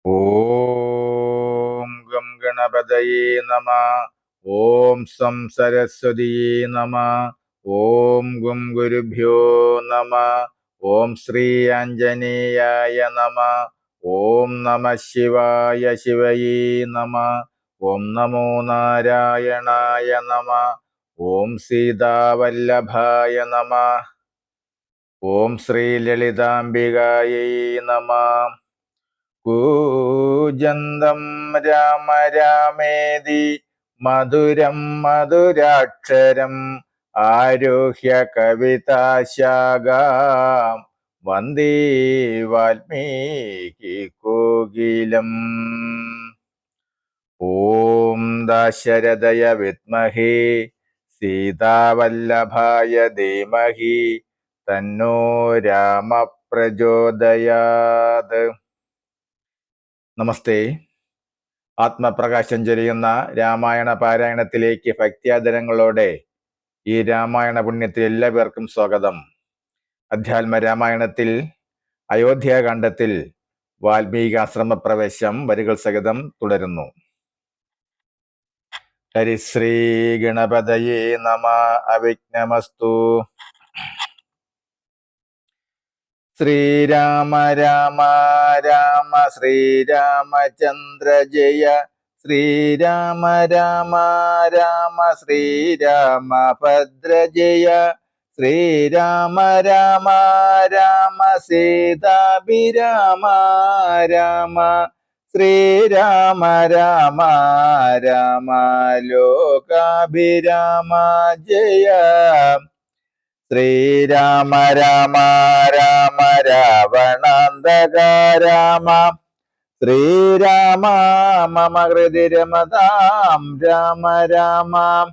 ഓം gum ഗണപതയേ നമ. ഓം some സരസ്വതിയേ നമ. ഓം ഗും ഗുരുഭ്യോ നമ. ഓം ശ്രീ ആഞ്ജനേയായ നമ. ഓം നമ ശിവായ ശിവയേ നമ. ഓം നമോ നാരായണായ നമ. ഓം സീതാവല്ലഭായ നമ. ഓം ശ്രീ ലളിതാംബികായൈ നമ. കൂജന്തം രാമ രാമേതി മധുരം മധുരാക്ഷരം ആരുഹ്യ കവിതാശാഖാം വന്ദേ വാൽമീകി കോകിലം. ഓം ദശരഥയ വിദ്മഹേ സീതാവല്ലഭായ ധീമഹി തന്നോ രാമ പ്രചോദയാത്. നമസ്തേ. ആത്മപ്രകാശം ചൊരിയുന്ന രാമായണ പാരായണത്തിലേക്ക് ഭക്ത്യാദരങ്ങളോടെ ഈ രാമായണ പുണ്യത്തിൽ എല്ലാവർക്കും സ്വാഗതം. അധ്യാത്മ രാമായണത്തിൽ അയോധ്യാകാന്ഡത്തിൽ വാൽമീകി ആശ്രമപ്രവേശം വരികൾ സഹിതം തുടരുന്നു. ഹരിശ്രീ ഗണപതയേ നമ. അവിഘ്നമസ്തു. ശ്രീരാമ രാമ രാമ ശ്രീരാമചന്ദ്ര ജയ. ശ്രീരാമ രാമ രാമ ശ്രീരാമഭദ്ര ജയ. ശ്രീരാമ രാമ രാമ സീതാഭിരാമ രാമ. ശ്രീരാമ രാമ രാമ ലോകാഭിരാമ ജയ. ശ്രീരാമ രാമ രാമ രാവണാന്തക രാമ. ശ്രീരാമ മമ ഹൃദി രമതാം രാമ രാമ.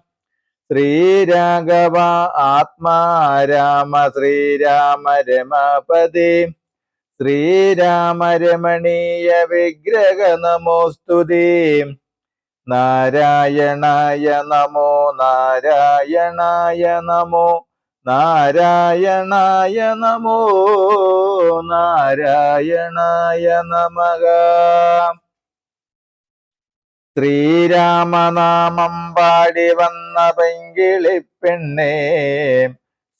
ശ്രീരാഘവ ആത്മാ രാമ. ശ്രീരാമ രമപതി. ശ്രീരാമ രമണീയ വിഗ്രഹ നമോസ്തുതേ. നാരായണായ നമോ നാരായണായ നമോ നാരായണായ നമോ നാരായണായ നമഃ. ശ്രീരാമനാമം പാടി വന്ന പെങ്കിളിപ്പെണ്ണേ.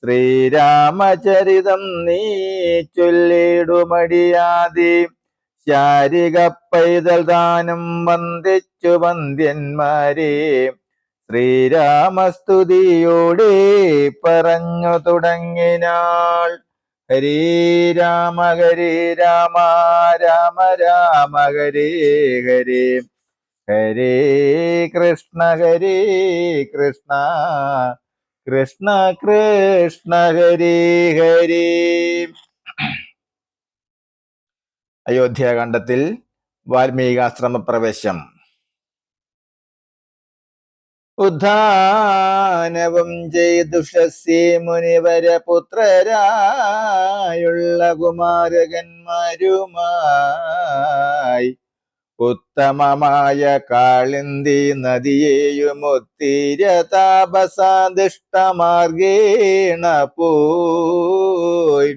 ശ്രീരാമചരിതം നീ ചൊല്ലിടുമടിയാതി. ശാരിക പൈതൽ താനും വന്ദിച്ചു വന്ദ്യന്മാരെ. ശ്രീരാമസ്തുതിയോടെ പറഞ്ഞു തുടങ്ങിനാൾ. ഹരേ രാമ ഹരേ രാമ രാമ രാമ ഹരേ ഹരേ. ഹരേ കൃഷ്ണ കൃഷ്ണ കൃഷ്ണ ഹരേ ഹരേ. അയോധ്യാകാന്ഡത്തിൽ വാൽമീകി ആശ്രമപ്രവേശം. ഉദ്ധാനവും ചെയ്തുഷസ്യേ മുനിവരപുത്രരായുള്ള കുമാരകന്മാരുമായി ഉത്തമമായ കാളിന്തി നദിയെയുമൊത്തിര താപസാദിഷ്ടമാർഗേണ പോയി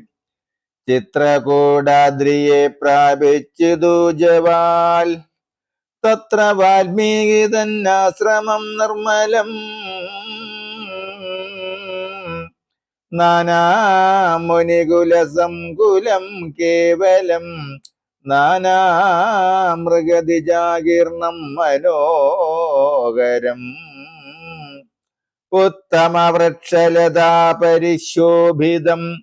ചിത്രകൂടാദ്രിയെ പ്രാപിച്ചിതു ജവാൽ. തത്ര വാൽമീകി തന്നാശ്രമം നിർമ്മലം. നാനാമുനികുലസംകുലം കേവലം. നാനാമൃഗതിജാകീർണം മനോഹരം. ഉത്തമവൃക്ഷലതാ പരിശോഭിതം.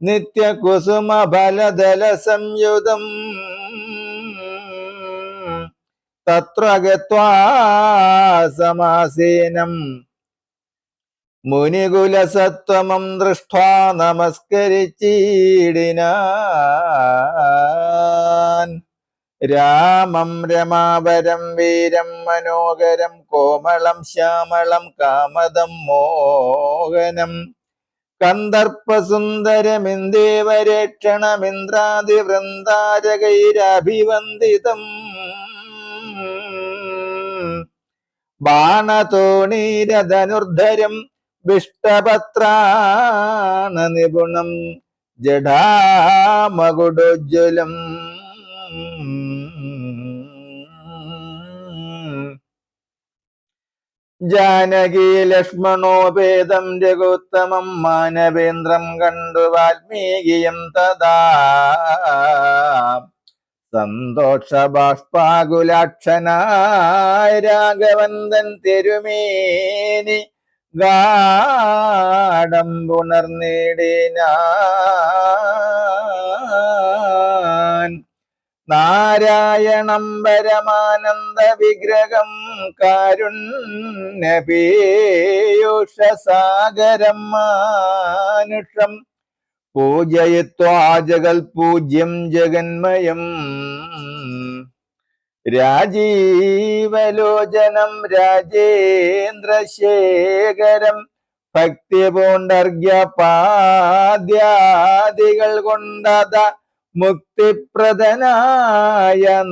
നിത്യകുസുമഫലദല സംയുതം. തത്ര ഗത്വാ സമാസീനം മുനികുലസത്വമം ദൃഷ്ട്വാ നമസ്കരിച്ചിടിനാൻ. രാമം രമാവരം വീരം മനോഹരം കോമളം ശ്യാമളം കാമദം മോഹനം. കന്ദർപ്പസുന്ദരമിന്ദേവരേക്ഷണമിന്ദ്രാദിവൃന്ദാരകൈരഭിവന്ദിതം. ബാണതോണീരധനുർധരം വിഷ്ടപത്രാണ നിപുണം ജഡാമകുടോജ്വലം. ജാനകി ലക്ഷ്മണോപേതം രഘുത്തമം മാനവേന്ദ്രം കണ്ടു വാൽമീകിയും തഥാ സന്തോഷ ബാഷ്പാകുലാക്ഷനായ രാഘവന്തൻ തിരുമേനി ഗാഠം പുണർന്നിടിനാൻ. നാരായണം പരമാനന്ദ വിഗ്രഹം കാരുണ്യപീയൂഷസാഗരം മാനുഷം പൂജയിത്വാ ജഗൽ പൂജ്യം ജഗന്മയം. രാജീവലോചനം രാജേന്ദ്രശേഖരം ഭക്തി പൂണ്ടർഘ്യപാദ്യാദികൾ കൊണ്ടത മുക്തിപ്രദനായ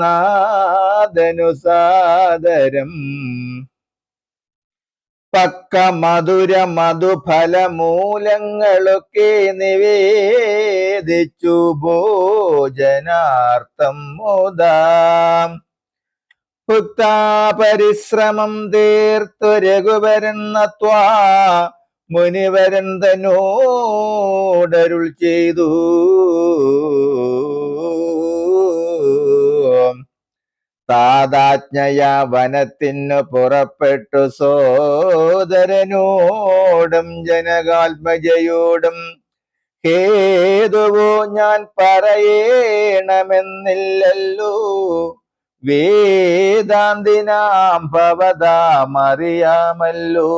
നാദനുസാദരം. പക്ക മധുര മധുഫലമൂലങ്ങളൊക്കെ നിവേദിച്ചു ഭോജനാർത്ഥം മുദാം. ഭുക്താപരിശ്രമം തീർത്തു രഘുവരൻ നത്വാ മുനിവരൻ തന്നോടരുൾ ചെയ്തു. താതാജ്ഞയാ വനത്തിനു പുറപ്പെട്ടു സോദരനോടും ജനകാത്മജയോടും ഹേതുവോ ഞാൻ പറയണമെന്നില്ലല്ലോ. വേദാന്തിനാം ഭവതാമറിയാമല്ലോ.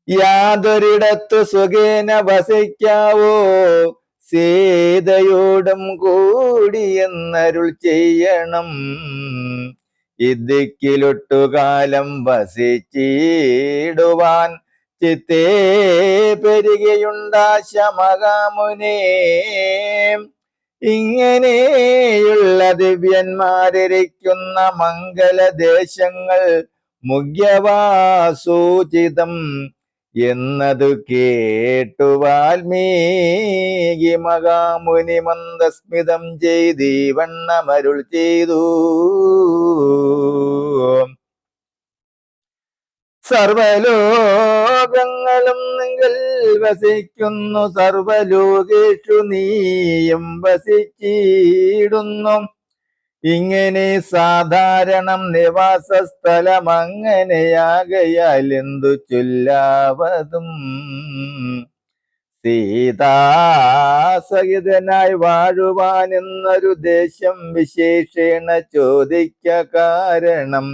യാതൊരിടത്തു സുഖേന വസിക്കാവോ സീതയോടും കൂടി എന്നരുൾ ചെയ്യണം. ഇദിക്കിലൊട്ടുകാലം വസിച്ചിടുവാൻ ചിത്തേ പെരുകയുണ്ടാശ മഹാമുനേ. ഇങ്ങനെയുള്ള ദിവ്യന്മാരിരിക്കുന്ന മംഗലദേശങ്ങൾ മുഖ്യവാസൂചിതം എന്നതു കേട്ടു വാൽമീകി മഹാമുനി മന്ദസ്മിതം ചെയ്തീവണ്ണമരുൾ ചെയ്തു. സർവലോകങ്ങളും നിങ്ങൾ വസിക്കുന്നു, സർവലോകേഷു നീയും വസിച്ചിടുന്നു. ഇങ്ങനെ സാധാരണം നിവാസ സ്ഥലം അങ്ങനെയാകയാൽ എന്തു ചൊല്ലാവതും. സീതാസഹിതനായി വാഴുവാൻ എന്നൊരു ദേശം വിശേഷേണ ചോദിക്ക കാരണം.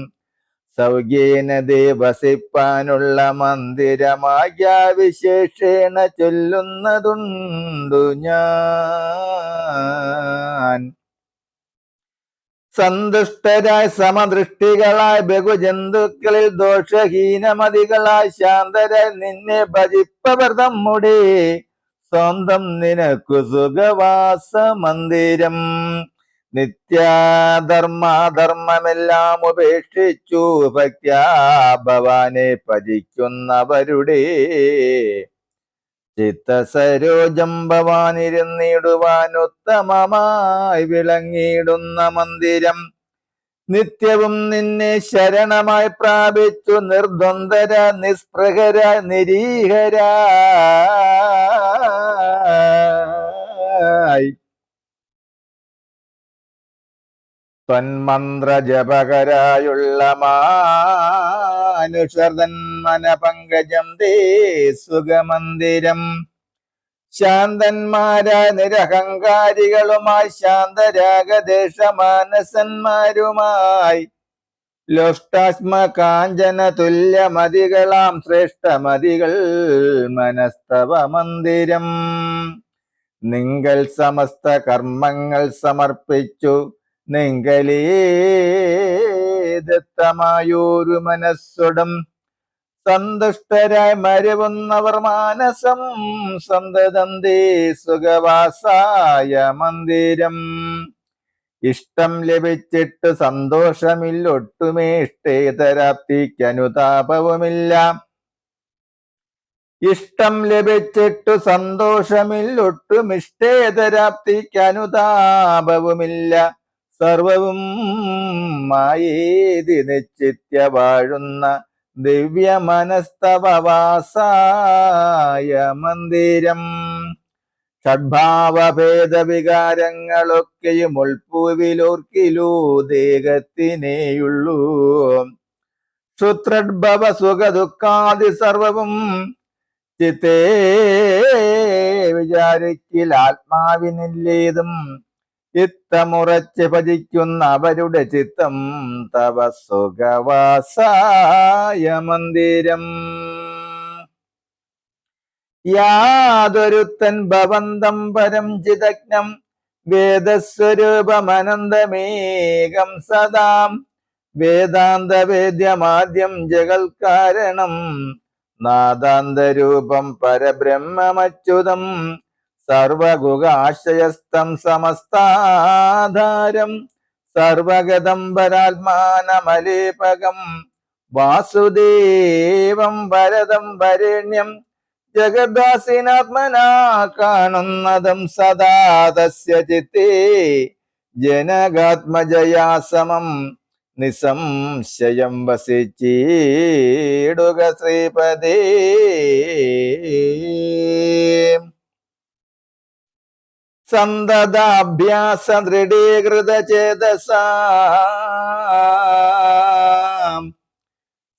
സൗഖ്യേനതേ വസിപ്പാനുള്ള മന്ദിരമായ വിശേഷേണ ചൊല്ലുന്നതുണ്ടു ഞാൻ. സന്തുഷ്ടരായി സമദൃഷ്ടികളായി ബഹുജന്തുക്കളിൽ ദോഷഹീനമതികളായി ശാന്തരായി നിന്നെ ഭജിപ്പവർ നമ്മുടെ സ്വന്തം നിനക്കു സുഖവാസ മന്ദിരം. നിത്യധർമ്മധർമ്മമെല്ലാം ഉപേക്ഷിച്ചു ഭക്ത്യാ ഭവാനെ ഭജിക്കുന്നവരുടെ ചിത്തസരോജം ഭവാനിരുന്നിടുവാൻ ഉത്തമമായി വിളങ്ങിയിടുന്ന മന്ദിരം. നിത്യവും നിന്നെ ശരണമായി പ്രാപിച്ചു നിർദ്വന്ദ്വര നിസ്പൃഹര നിരീഹരായി തന്മന്ത്രജപകരായുള്ള മാനുഷർതൻ മനപങ്കജം തേ സുഖമന്ദിരം. ശാന്തന്മാരായ നിരഹങ്കാരികളുമായി ശാന്തരാഗദേശമാനസന്മാരുമായി ലോഷ്ടാശ്മ കാഞ്ചന തുല്യമതികളാം ശ്രേഷ്ഠമതികൾ മനസ്തവ മന്ദിരം. നിങ്ങൾ സമസ്ത കർമ്മങ്ങൾ സമർപ്പിച്ചു നിങ്കലേദത്തമായൊരു മനസ്സുടം സന്തുഷ്ടരായി മരുവുന്നവർ മാനസം സന്തതം തേ സുഖവാസായ മന്ദിരം. ഇഷ്ടം ലഭിച്ചിട്ട് സന്തോഷമില്ലൊട്ടുമേ ഇഷ്ടേതരാപ്തിക്കനുതാപവുമില്ല. ഇഷ്ടം ലഭിച്ചിട്ടു സന്തോഷമില്ലൊട്ടുമിഷ്ടേതരാപ്തിക്കനുതാപവുമില്ല. സർവവും മായേതി നിശ്ചിത്യ വാഴുന്ന ദിവ്യ മനസ്തവവാസായ മന്ദിരം. ഷഡ്ഭാവഭേദ വികാരങ്ങളൊക്കെയും ഉൾപ്പൂവിലോർക്കിലൂ ദേഹത്തിനേയുള്ളൂ. ശുത്രഡ്ഭവ സുഖ ദുഃഖാദി സർവവും ചിത്തേ വിചാരിക്കിൽ ആത്മാവിനില്ലേതും. ചിത്തമുറച്ച് ഭജിക്കുന്ന അവരുടെ ചിത്തം തവ സുഖവാസായ മന്ദിരം. യാതൊരുത്തൻ ഭവന്തം പരം ചിതജ്ഞം വേദസ്വരൂപമനന്തമേകം സദാം. വേദാന്ത വേദ്യമാദ്യം ജഗൽക്കാരണം നാദാന്തരൂപം പരബ്രഹ്മമച്യുതം. സർവഗുഹാശ്രയസ്ഥം സമസ്താധാരം സർവഗതം പരാത്മാനമലേപകം. വാസുദേവം വരദം വരേണ്യം ജഗദാസിനാത്മനാ കാണുന്നതും സദാ തസ്യ ചിത്തേ ജനകാത്മജയാ സമം നിസംശയം വസിച്ചിടുക ശ്രീപദേ. സന്തതാഭ്യാസ ദൃഢീകൃത ചേതസാ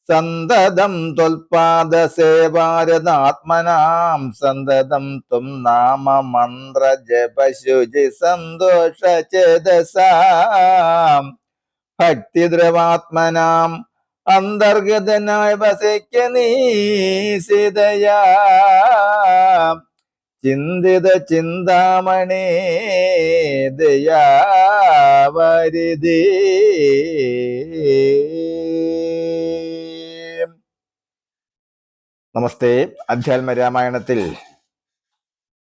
സന്തതം ത്വൽപാദസേവാരതാത്മനാം സന്തതം ത്വം നാമ മന്ത്ര ജപശുചി സന്തോഷ ചേതസാം. ഭക്തിദ്രവാത്മനാം അന്തർഗതനായി വസിക്ക നീ സീതയാ. ചിന്തിത ചിന്താമണി ദയാവരിധി. നമസ്തേ. അധ്യാത്മ രാമായണത്തിൽ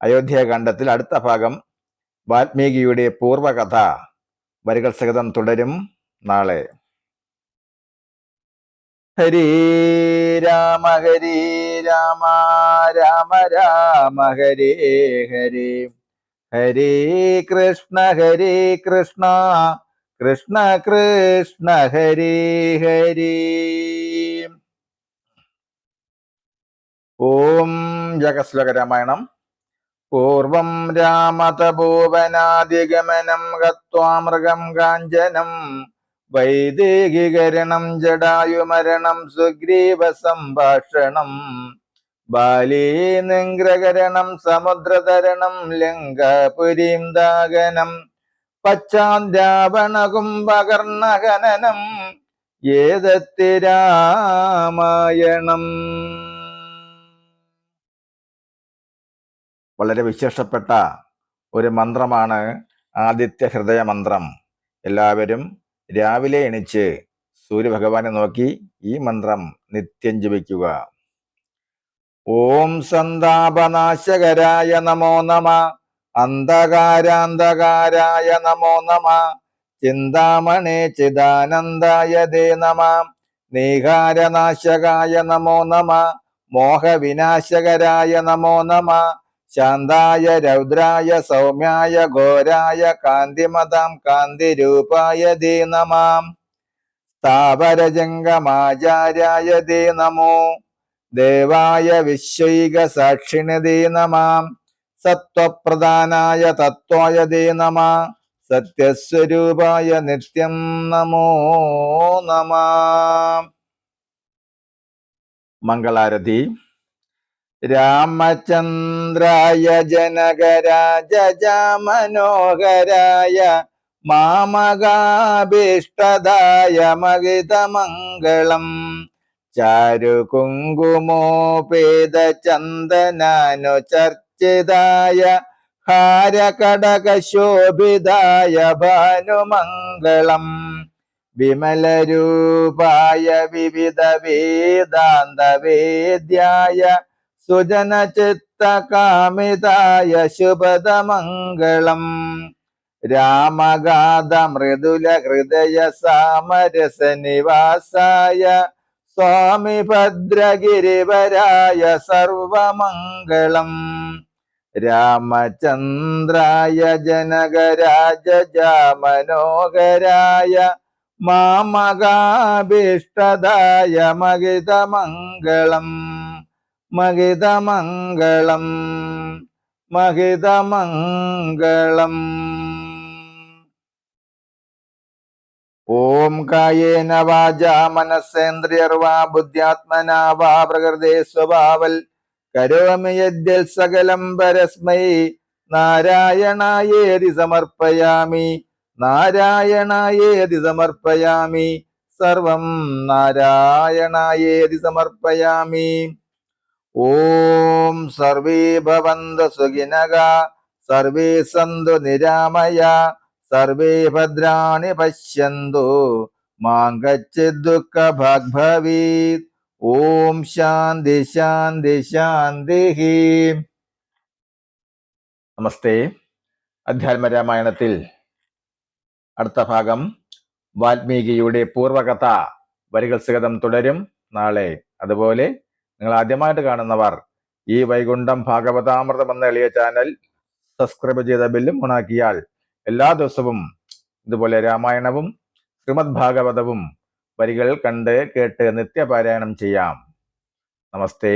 അയോധ്യാകാന്ഡത്തിൽ അടുത്ത ഭാഗം വാൽമീകിയുടെ പൂർവകഥ വരികൾ സഹിതം തുടരും നാളെ. ഹരേ രാമ രാമ രാമ ഹരേ ഹരേ. ഹരേ കൃഷ്ണ കൃഷ്ണ കൃഷ്ണ ഹരേ ഹരേ. ഓം ജഗശ്ലോക രാമായണം. പൂർവം രാമതപോവനാദിഗമനം ഗത്വാ മൃഗം കാഞ്ചനം വൈദേഹികരണം ജടായുമരണം സുഗ്രീവ സംഭാഷണം ബാലീനിഗ്രകരണം സമുദ്രതരണം ലങ്കാപുരീം ദാഗനം പശ്ചാദ്രാവണകുംഭകർണഹനനം ഏതത്തി രാമായണം. വളരെ വിശേഷപ്പെട്ട ഒരു മന്ത്രമാണ് ആദിത്യ ഹൃദയ മന്ത്രം. എല്ലാവരും രാവിലെ എണിച്ച് സൂര്യഭഗവാനെ നോക്കി ഈ മന്ത്രം നിത്യം ജപിക്കുക. ഓം സന്താപനാശകരായ നമോ നമ. അന്ധകാരാന്തകാരായ നമോ നമ. ചിന്താമണേ ചിദാനന്ദായ ദേ നമ. നീഹാരനാശകായ നമോ നമ. മോഹവിനാശകരായ നമോ നമ. ശാന്തായ രൗദ്രായ സൗമ്യായ ഘോരായ കാന്തിമതാം കാന്തിരൂപായ ദേ നമാം. സ്ഥാവരജംഗമാചാര്യായ ദേ നമോ. ദേവായ വിശ്വൈക സാക്ഷിണി ദേ നമാം. സത്വപ്രധാനായ തത്വായ ദേ നമ. സത്യസ്വരൂപായ നിത്യം നമോ നമ. മംഗളാരതി. രാമചന്ദ്രായ ജനകരാജാമനോഹരായ മാമകാഭീഷ്ടദായ മഹിതമംഗളം. ചാരുകുങ്കുമോപേതചന്ദനാനുചർച്ചിതായ ഹാരകടകശോഭിതായ ഭാനുമംഗളം. വിമലരൂപായ വിവിധ വേദാന്തവേദ്യായ സുജനചിത്തകാമിതായ ശുഭദമംഗളം. രാമഗാധ മൃദുല ഹൃദയ സാമരസനിവാസായ സ്വാമി ഭദ്രഗിരിവരായ സർവമംഗളം. രാമചന്ദ്രായ ജനകരാജാമനോഹരായ മാമകാഭീഷ്ടദായ മഹിതമംഗളം മഹിതമംഗളം മഹിതമംഗളം. ഓം കായേന വാചാ മനസ്സേന്ദ്രിയർവാ ബുദ്ധ്യാത്മനാ വാ പ്രകൃതേ സ്വഭാവൽ കരോമി യദ്യൽ സകലം പരസ്മൈ നാരായണായേതി സമർപ്പയാമി നാരായണായേതി സമർപ്പയാമി സർവം നാരായണായേതി സമർപ്പയാമി. ഓം സർവേ ഭവന്തു സുഖിനഃ സർവേ സന്തു നിരാമയാ സർവേ ഭദ്രാണി പശ്യന്തു മാ കശ്ചിത് ദുഃഖഭാഗ് ഭവേത്. ഓം ശാന്തി ശാന്തി ശാന്തി. നമസ്തേ. അധ്യാത്മരാമായണത്തിൽ അടുത്ത ഭാഗം വാൽമീകിയുടെ പൂർവകഥ വരികൾ സഹിതം തുടരും നാളെ. അതുപോലെ നിങ്ങൾ ആദ്യമായിട്ട് കാണുന്നവർ ഈ വൈകുണ്ഠം ഭാഗവതാമൃതം എന്ന എളിയ ചാനൽ സബ്സ്ക്രൈബ് ചെയ്ത ബെല്ലും ഓണാക്കിയാൽ എല്ലാ ദിവസവും ഇതുപോലെ രാമായണവും ശ്രീമദ് ഭാഗവതവും വരികൾ കണ്ട് കേട്ട് നിത്യപാരായണം ചെയ്യാം. നമസ്തേ.